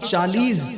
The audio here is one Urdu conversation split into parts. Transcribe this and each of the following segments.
40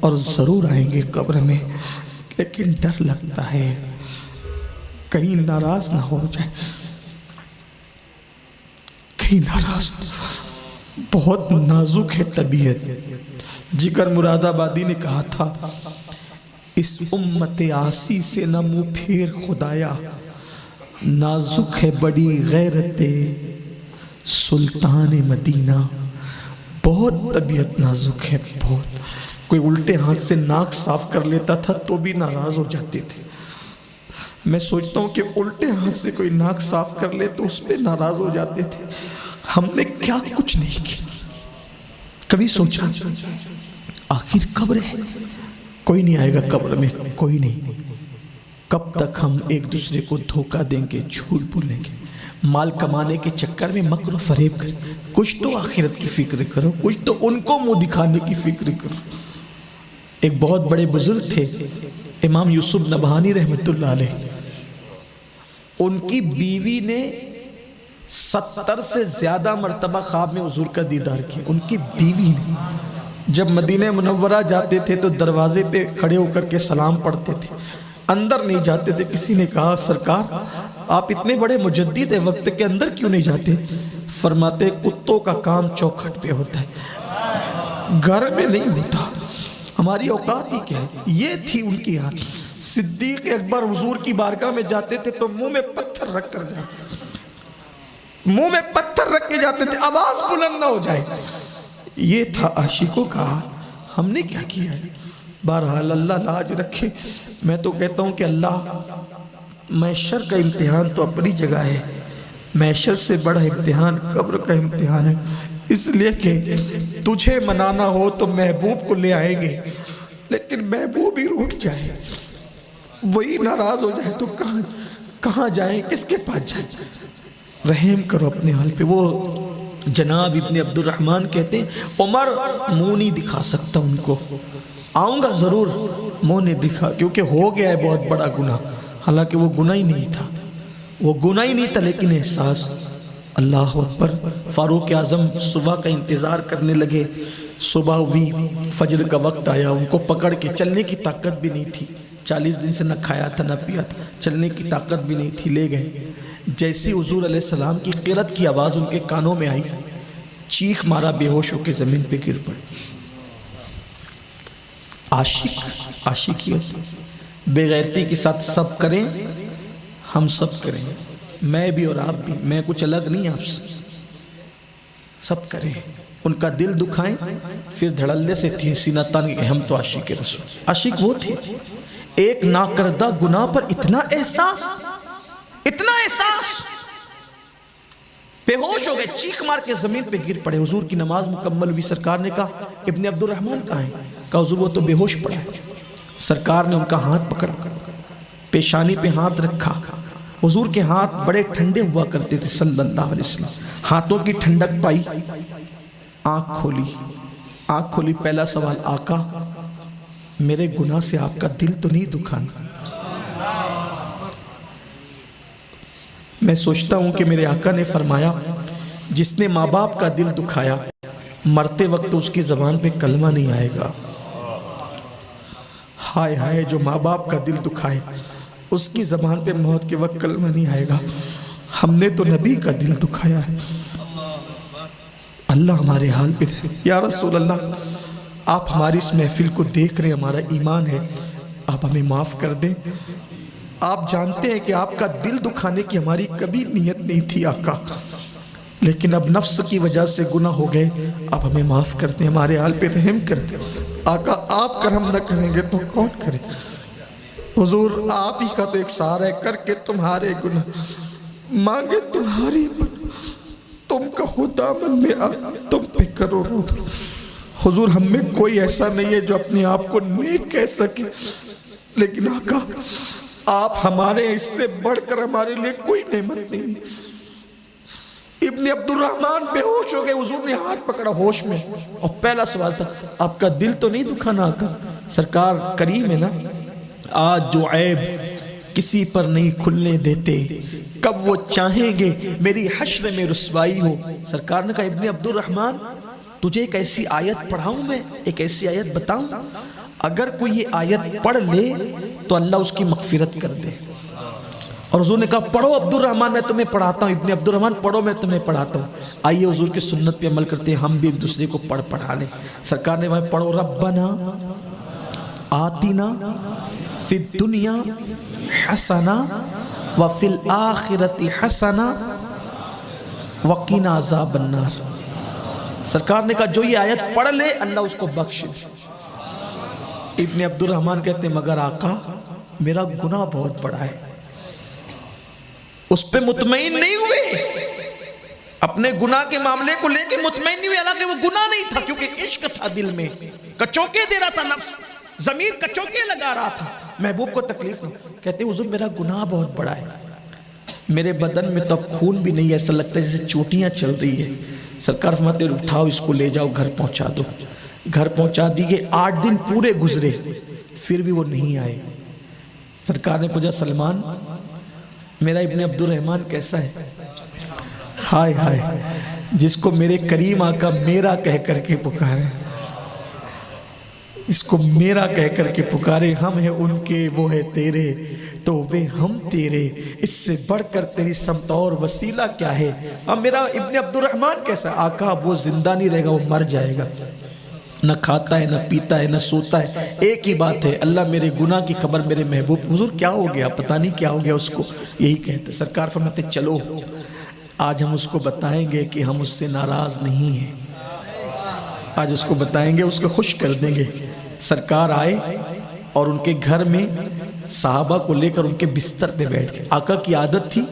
اور ضرور آئیں گے قبر میں، لیکن ڈر لگتا ہے کہیں ناراض نہ ہو جائے، کہیں ناراض، بہت نازک ہے طبیعت۔ جگر مراد آبادی نے کہا تھا اس امت آسی سے نہ منہ پھیر خدایا، نازک ہے بڑی غیرت سلطان مدینہ۔ بہت طبیعت نازک ہے، بہت۔ کوئی الٹے ہاتھ سے ناک صاف کر لیتا تھا تو بھی ناراض ہو جاتے تھے۔ میں سوچتا ہوں کہ الٹے ہاتھ سے کوئی ناک صاف کر لے تو اس پہ ناراض ہو جاتے تھے۔ ہم نے کیا کچھ نہیں کیا۔ کبھی سوچا آخر قبر ہے، کوئی نہیں آئے گا قبر میں، کوئی نہیں۔ کب تک ہم ایک دوسرے کو دھوکہ دیں گے، جھوٹ بولیں گے، مال کمانے کے چکر میں مکر و فریب کریں؟ کچھ تو آخرت کی فکر کرو، کچھ تو ان کو منہ دکھانے کی فکر کرو۔ ایک بہت بڑے بزرگ تھے امام یوسف نبہانی رحمت اللہ علیہ، ان کی بیوی نے 70 سے زیادہ مرتبہ خواب میں حضور کا دیدار کیا۔ ان کی بیوی نے جب مدینہ منورہ جاتے تھے تو دروازے پہ کھڑے ہو کر کے سلام پڑھتے تھے، اندر نہیں جاتے تھے۔ کسی نے کہا سرکار آپ اتنے بڑے مجدد ہیں، وقت کے اندر کیوں نہیں جاتے؟ فرماتے کتوں کا کام چوکھٹ پہ ہوتا ہے، گھر میں نہیں ہوتا، ہماری اوقات ہی کیا ہے۔ یہ تھی ان کی حال۔ صدیق اکبر حضور کی بارگاہ میں جاتے تھے تو منہ میں پتھر رکھ کر جاتے، منہ میں پتھر رکھ کے جاتے تھے، آواز بلند نہ ہو جائے۔ یہ تھا عاشقوں کا حال۔ ہم نے کیا کیا ہے؟ بہرحال اللہ لاج رکھے۔ میں تو کہتا ہوں کہ اللہ، محشر کا امتحان تو اپنی جگہ ہے، محشر سے بڑا امتحان قبر کا امتحان ہے۔ اس لیے کہ تجھے منانا ہو تو محبوب کو لے آئیں گے، لیکن محبوب ہی روٹ جائے، وہی ناراض ہو جائے تو کہاں جائیں، کس کے پاس جائیں؟ رحم کرو اپنے حال پہ۔ وہ جناب ابن عبد الرحمن کہتے ہیں عمر منہ نہیں دکھا سکتا ان کو، آؤں گا ضرور، منہ نہیں دکھا، کیونکہ ہو گیا ہے بہت بڑا گناہ۔ حالانکہ وہ گناہ ہی نہیں تھا، وہ گناہ ہی نہیں تھا، لیکن احساس۔ اللہ اکبر۔ فاروق اعظم صبح کا انتظار کرنے لگے، صبح ہوئی، فجر کا وقت آیا، ان کو پکڑ کے، چلنے کی طاقت بھی نہیں تھی، 40 دن سے نہ کھایا تھا نہ پیا تھا، چلنے کی طاقت بھی نہیں تھی، لے گئے۔ جیسی حضور علیہ السلام کی قرت کی آواز ان کے کانوں میں آئی، چیخ مارا، بے ہوش ہو کے زمین پہ گر پڑے۔ عاشقی بے غیرتی کے ساتھ سب کریں، ہم سب کریں، میں بھی اور آپ بھی، میں کچھ الگ نہیں آپ سے، سب کریں، ان کا دل دکھائیں، پھر دھڑلے سے تھی سینہ تان کہ ہم تو عاشق رسول۔ عاشق وہ تھی، ایک ناکردہ گناہ پر اتنا احساس، اتنا احساس، بے ہوش ہو گئے، چیخ مار کے زمین پہ گر پڑے۔ حضور کی نماز مکمل ہوئی، سرکار نے کہا ابن عبد الرحمن کہاں ہے؟ کہا حضور وہ تو بے ہوش پڑا ہے۔ سرکار نے ان کا ہاتھ پکڑا، پیشانی پہ ہاتھ رکھا۔ حضور کے ہاتھ بڑے ٹھنڈے ہوا کرتے تھے صلی اللہ علیہ وسلم۔ ہاتھوں کی ٹھنڈک پائی، آنکھ کھولی، پہلا سوال، آقا میرے گناہ سے آپ کا دل تو نہیں دکھانا؟ میں سوچتا ہوں کہ میرے آقا نے فرمایا جس نے ماں باپ کا دل دکھایا، مرتے وقت اس کی زبان پہ کلمہ نہیں آئے گا۔ ہائے ہائے، جو ماں باپ کا دل دکھائے اس کی زبان پہ موت کے وقت کلمہ نہیں آئے گا۔ ہم نے تو نبی کا دل دکھایا ہے۔ اللہ ہمارے حال پہ رہے۔ یا رسول اللہ، آپ ہماری اس محفل کو دیکھ رہے، ہمارا ایمان ہے، آپ ہمیں معاف کر دیں۔ آپ جانتے ہیں کہ آپ کا دل دکھانے کی ہماری کبھی نیت نہیں تھی آقا، لیکن اب نفس کی وجہ سے گناہ ہو گئے، آپ ہمیں معاف کر دیں، ہمارے حال پہ رحم کر دیں۔ آقا آپ کرم نہ کریں گے تو کون کرے؟ حضور آپ ہی کا تو ایک سہارا ہے، کر کے تمہارے گناہ، مانگے تمہاری پناہ، تم کہو دامن میں آ، تم پہ کرو رو۔ حضور ہم میں کوئی ایسا نہیں ہے جو اپنے آپ کو نیک کہہ سکے، لیکن آقا آپ ہمارے اس سے بڑھ کر ہمارے لیے کوئی نعمت نہیں۔ ابن عبد الرحمن بے ہوش ہو گئے، حضور نے ہاتھ پکڑا ہوش میں، اور پہلا سوال تھا آپ کا دل تو نہیں دکھانا آقا؟ سرکار کریم ہے نا، آج جو عیب کسی پر نہیں کھلنے دیتے، کب وہ چاہیں گے میری حشر میں رسوائی ہو۔ سرکار نے کہا ابن عبد الرحمن تجھے ایک ایسی آیت پڑھاؤں، میں ایک ایسی آیت بتاؤں؟ اگر کوئی یہ آیت پڑھ لے تو اللہ اس کی مغفرت کر دے. اور حضور نے کہا پڑھو عبد الرحمن میں تمہیں پڑھاتا ہوں، ابن عبد الرحمن پڑھو میں تمہیں پڑھاتا ہوں. آئیے حضور کی سنت پہ عمل کرتے ہیں، ہم بھی ایک دوسرے کو پڑھا لیں. سرکار نے پڑھو ربنا آتنا فی الدنیا حسنہ وفی الآخرت حسنہ وقنا عذاب النار. سرکار نے کہا جو یہ آیت پڑھ لے اللہ اس کو بخش دے. ابن عبد الرحمن کہتے ہیں مگر آقا میرا گناہ بہت بڑا ہے. اس پہ مطمئن نہیں ہوئے، اپنے گناہ کے معاملے کو لے کے مطمئن نہیں ہوئے، حالانکہ وہ گناہ نہیں تھا کیونکہ عشق تھا دل میں، کچوکے دے رہا تھا نفس، ضمیر کچوکے لگا رہا تھا، محبوب کو تکلیف نہیں. کہتے ہیں حضور میرا گناہ بہت بڑا ہے، میرے بدن میں تو اب خون بھی نہیں، ایسا لگتا ہے جیسے چوٹیاں چل رہی ہے. سرکار فرماتے ہیں اٹھاؤ اس کو لے جاؤ گھر پہنچا دو. گھر پہنچا دیے. 8 دن پورے گزرے پھر بھی وہ نہیں آئے. سرکار نے پوچھا سلمان میرا ابن عبد الرحمن کیسا ہے؟ ہائے ہائے جس کو میرے کریم آقا میرا کہہ کر کے پکارے، اس کو میرا کہہ کر کے پکارے. ہم ہیں ان کے وہ ہے تیرے تو وہ ہم تیرے، اس سے بڑھ کر تیری سمت اور وسیلہ کیا ہے؟ اب میرا ابن عبد الرحمن کیسا؟ آقا وہ زندہ نہیں رہے گا، وہ مر جائے گا، نہ کھاتا ہے نہ پیتا ہے نہ سوتا ہے. ایک ہی بات ہے اللہ میرے گناہ کی خبر میرے محبوب. حضور کیا ہو گیا؟ پتہ نہیں کیا ہو گیا اس کو. یہی کہتے سرکار فرماتے چلو آج ہم اس کو بتائیں گے کہ ہم اس سے ناراض نہیں ہیں، آج اس کو بتائیں گے، اس کو خوش کر دیں گے. سرکار آئے اور ان کے گھر میں صحابہ کو لے کر ان کے بستر پہ بیٹھ گئے. آقا کی عادت تھی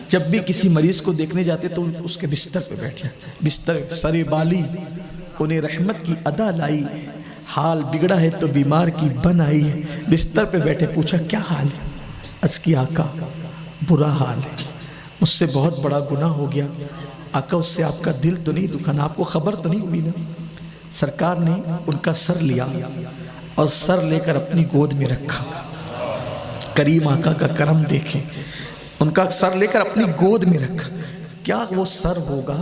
جب بھی کسی مریض کو دیکھنے جاتے تو اس کے بستر پہ بیٹھ جاتے. بستر سر بالی انہیں رحمت کی ادا لائی، حال بگڑا ہے تو بیمار کی بن آئی ہے. بستر پہ بیٹھے پوچھا کیا حال ہے؟ عرض کی آقا برا حال ہے، مجھ سے بہت بڑا گناہ ہو گیا. آقا اس سے آپ کا دل تو نہیں دکھا نا، آپ کو خبر تو نہیں ہوئی نا؟ سرکار نے ان کا سر لیا اور سر لے کر اپنی گود میں رکھا. کریم آقا کا کرم دیکھیں، ان کا سر لے کر اپنی گود میں رکھا. کیا وہ سر ہوگا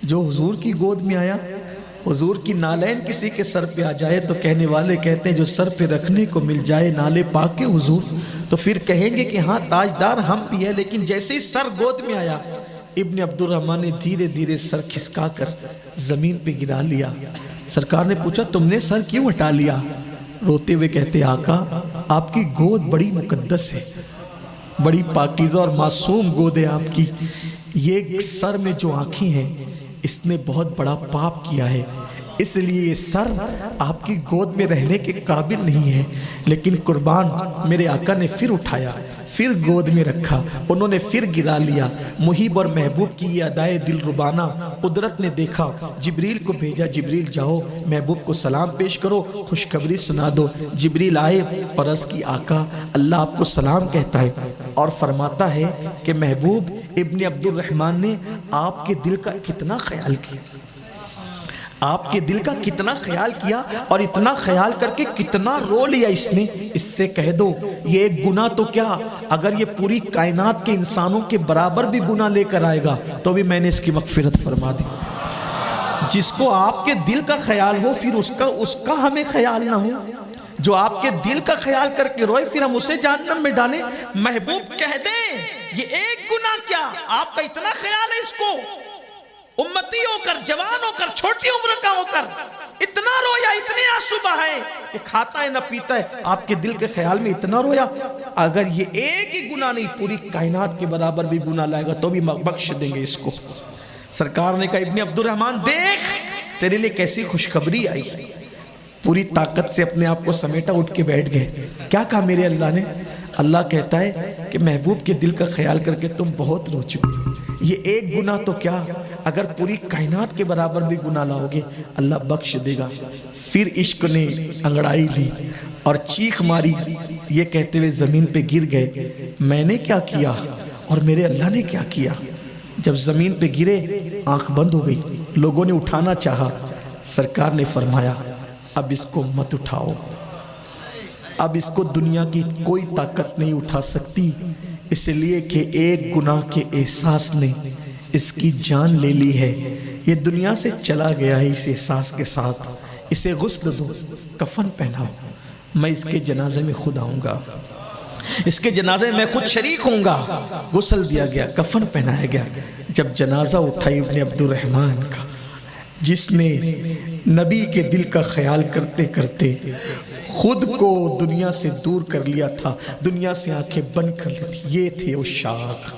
جو حضور کی گود میں آیا؟ حضور کی نالین کسی کے سر پہ آ جائے تو کہنے والے کہتے ہیں جو سر پہ رکھنے کو مل جائے نالے پاک کے حضور تو پھر کہیں گے کہ ہاں تاجدار ہم بھی ہے. لیکن جیسے ہی سر گود میں آیا ابن عبد الرحمن نے دھیرے دھیرے سر کھسکا کر زمین پہ گرا لیا. سرکار نے پوچھا تم نے سر کیوں ہٹا لیا؟ روتے ہوئے کہتے آقا آپ کی گود بڑی مقدس ہے، بڑی پاکیزہ اور معصوم گود ہے آپ کی. یہ سر میں جو آنکھیں ہیں اس نے بہت بڑا پاپ کیا ہے، اس لیے یہ سر آپ کی گود میں رہنے کے قابل نہیں ہے. لیکن قربان میرے آقا نے پھر اٹھایا، پھر گود میں رکھا، انہوں نے پھر گرا لیا. محب اور محبوب کی یہ ادائے دل ربانہ قدرت نے دیکھا، جبریل کو بھیجا، جبریل جاؤ محبوب کو سلام پیش کرو، خوشخبری سنا دو. جبریل آئے اور عرض کی آقا اللہ آپ کو سلام کہتا ہے اور فرماتا ہے کہ محبوب ابن عبد الرحمن نے آپ کے دل کا کتنا خیال کیا، آپ کے دل کا کتنا خیال کیا اور اتنا خیال کر کے کتنا رو لیا اس نے. اس سے کہہ دو یہ ایک گناہ تو کیا اگر یہ پوری کائنات کے انسانوں کے برابر بھی گناہ لے کر آئے گا تو بھی میں نے اس کی مغفرت فرما دی. جس کو آپ کے دل کا خیال ہو پھر اس کا ہمیں خیال نہ ہو، جو آپ کے دل کا خیال کر کے روئے پھر ہم اسے جہنم میں ڈالیں. محبوب کہہ دیں یہ ایک گناہ کیا آپ کا اتنا خیال ہے اس کو، امتی ہو کر جوان ہو کر چھوٹی عمر کا ہو کر اتنا رویا، اتنے آنسو بہائے کہ کھاتا ہے نہ پیتا ہے، آپ کے دل کے خیال میں اتنا رویا. اگر یہ ایک ہی گناہ نہیں پوری کائنات کے برابر بھی گناہ لائے گا تو بھی بخش دیں گے اس کو. سرکار نے کہا ابن عبد الرحمن دیکھ تیرے لیے کیسی خوشخبری آئی. پوری طاقت سے اپنے آپ کو سمیٹا، اٹھ کے بیٹھ گئے. کیا کہا میرے اللہ نے؟ اللہ کہتا ہے کہ محبوب کے دل کا خیال کر کے تم بہت رو چکے. یہ ایک گناہ تو کیا اگر پوری کائنات کے برابر بھی گناہ لاؤ گے اللہ بخش دے گا. پھر عشق نے انگڑائی لی اور چیخ ماری، یہ کہتے ہوئے زمین پہ گر گئے میں نے کیا کیا اور میرے اللہ نے کیا کیا. جب زمین پہ گرے آنکھ بند ہو گئی، لوگوں نے اٹھانا چاہا، سرکار نے فرمایا اب اس کو مت اٹھاؤ، اب اس کو دنیا کی کوئی طاقت نہیں اٹھا سکتی، اس لیے کہ ایک گناہ کے احساس نے اس کی جان لے لی ہے. یہ دنیا سے چلا گیا ہے اس احساس کے ساتھ. اسے غسل دو، کفن پہناؤ، میں اس کے جنازے میں خود آؤں گا، اس کے جنازے میں خود شریک ہوں گا۔ غسل دیا گیا، کفن پہنایا گیا۔ جب جنازہ اٹھائی ابن عبد الرحمن کا، جس نے نبی کے دل کا خیال کرتے کرتے خود کو دنیا سے دور کر لیا تھا، دنیا سے آنکھیں بند کر لی تھی، یہ تھے عشاق،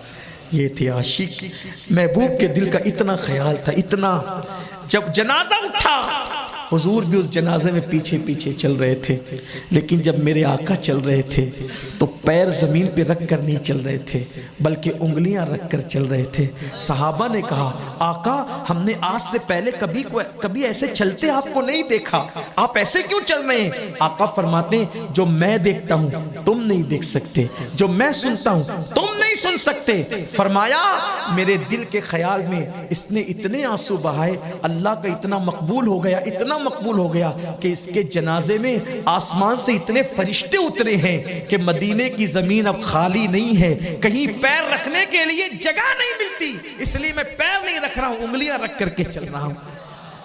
یہ تھے عاشق۔ محبوب کے دل کا اتنا خیال تھا، اتنا۔ جب جنازہ اٹھا، حضور بھی اس جنازے میں پیچھے پیچھے چل رہے تھے، لیکن جب میرے آقا چل رہے تھے تو پیر زمین پہ رکھ کر نہیں چل رہے تھے، بلکہ انگلیاں رکھ کر چل رہے تھے۔ صحابہ نے کہا آقا ہم نے آج سے پہلے کبھی ایسے چلتے آپ کو نہیں دیکھا، آپ ایسے کیوں چل رہے ہیں؟ آقا فرماتے ہیں جو میں دیکھتا ہوں تم نہیں دیکھ سکتے، جو میں سنتا ہوں تم نہیں سن سکتے۔ فرمایا میرے دل کے خیال میں اس نے اتنے آنسو بہائے، اللہ کا اتنا مقبول ہو گیا، اتنا مقبول ہو گیا کہ اس کے جنازے میں آسمان سے اتنے فرشتے اترے ہیں کہ مدینے کی زمین اب خالی نہیں ہے، کہیں پیر رکھنے کے لیے جگہ نہیں ملتی، اس لیے میں پیر نہیں رکھ رہا ہوں، انگلیاں رکھ کر کے چل رہا ہوں۔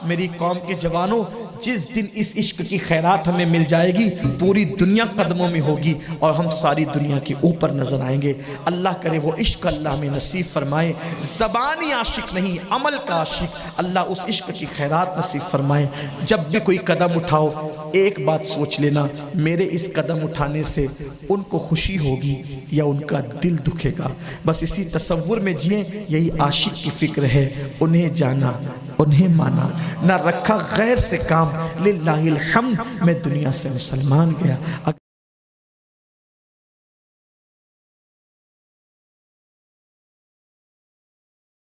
میری قوم کے جوانوں، جس دن اس عشق کی خیرات ہمیں مل جائے گی، پوری دنیا قدموں میں ہوگی اور ہم ساری دنیا کے اوپر نظر آئیں گے۔ اللہ کرے وہ عشق اللہ ہمیں نصیب فرمائے، زبانی عاشق نہیں عمل کا عاشق، اللہ اس عشق کی خیرات نصیب فرمائے۔ جب بھی کوئی قدم اٹھاؤ ایک بات سوچ لینا، میرے اس قدم اٹھانے سے ان کو خوشی ہوگی یا ان کا دل دکھے گا، بس اسی تصور میں جئیں۔ یہی عاشق کی فکر ہے، انہیں جانا انہیں مانا، نہ رکھا غیر سے کام، للہ الحمد میں دنیا سے مسلمان گیا۔